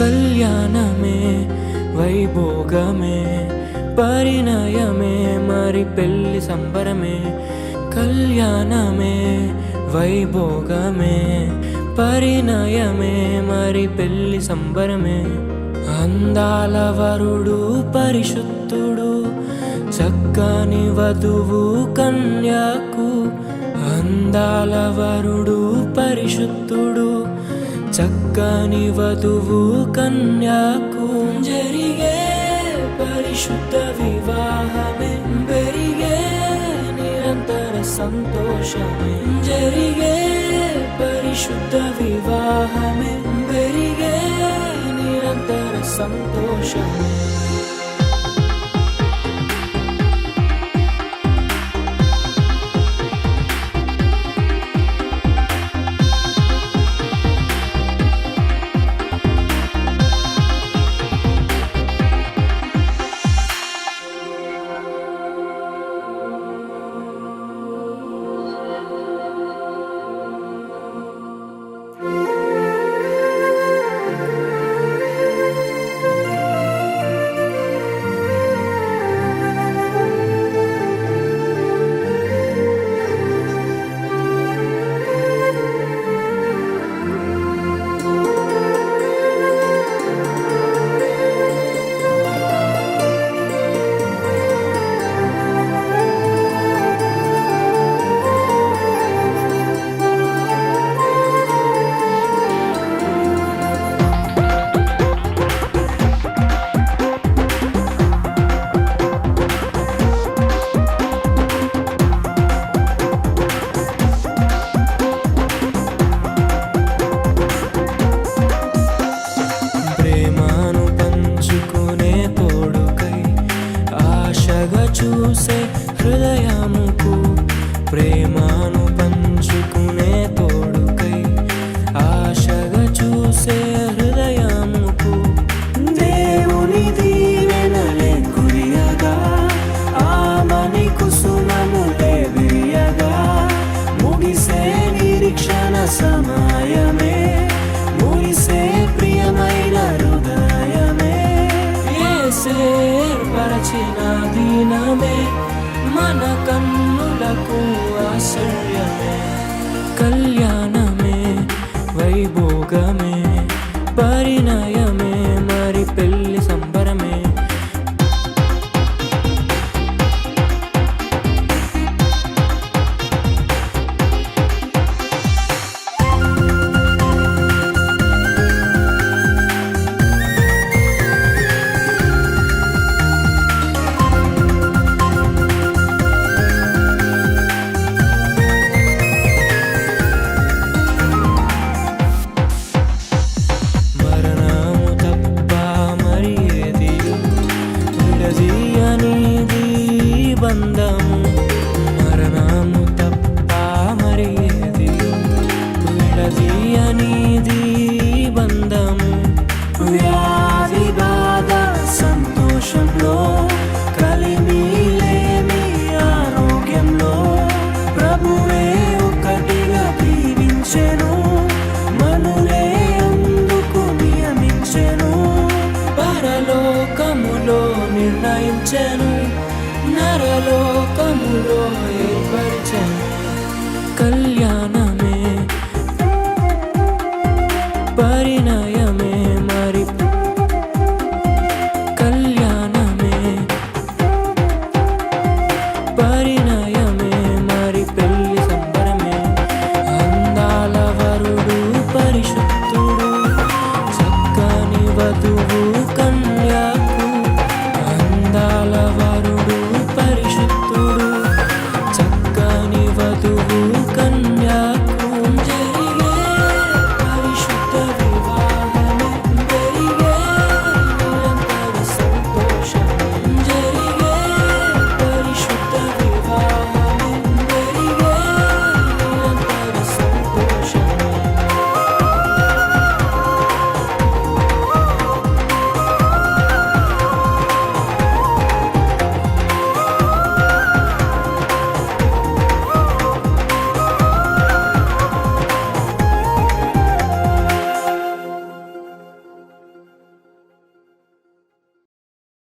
కళ్యాణమే వైభోగమే పరిణయమే మరి పెళ్లి సంబరమే. కళ్యాణమే వైభోగమే పరిణయమే మరి పెళ్లి సంబరమే. అందాల వరుడు పరిశుద్ధుడు చక్కని వధువు కన్యాకు. అందాల వరుడు పరిశుద్ధుడు చక్కని వధువు కన్యాకు. జరిగే పరిశుద్ధ వివాహమే పెరిగే నిరంతర సంతోషమే. జరిగే పరిశుద్ధ వివాహమే పెరిగే నిరంతర సంతోషమే. చూసే హృదయముకు ప్రేమను పంచుకునే తోడుకై ఆశగా చూసే హృదయముకు. దేవుని దీవెనలే కురియగా ఆమని కుసుమములే విరియగా ముగిసే నిరీక్షణ సమయమే ముగిసే ప్రియమైన హృదయమే. ఏర్పరచిన దినమే మన కన్నులకు ఆశ్చర్యమే. కళ్యాణమే వైభోగమే పరిణయమే మరి పెళ్లి సంబరమే. బంధము మరణము తప్ప మరి ఏది విడదీయనిది బంధము. వ్యాధి బాధ సంతోషంలో కలిమిలేని ఆరోగ్యంలో ప్రభువే ఒకటిగా దీవించెను మనులే అందుకు నియమించెను. పరలోకములో నిర్ణయించెను నరలోకములో ఏర్పరిచెను. కళ్యాణమే పరిణయమే మరి కళ్యాణమే పరిణయ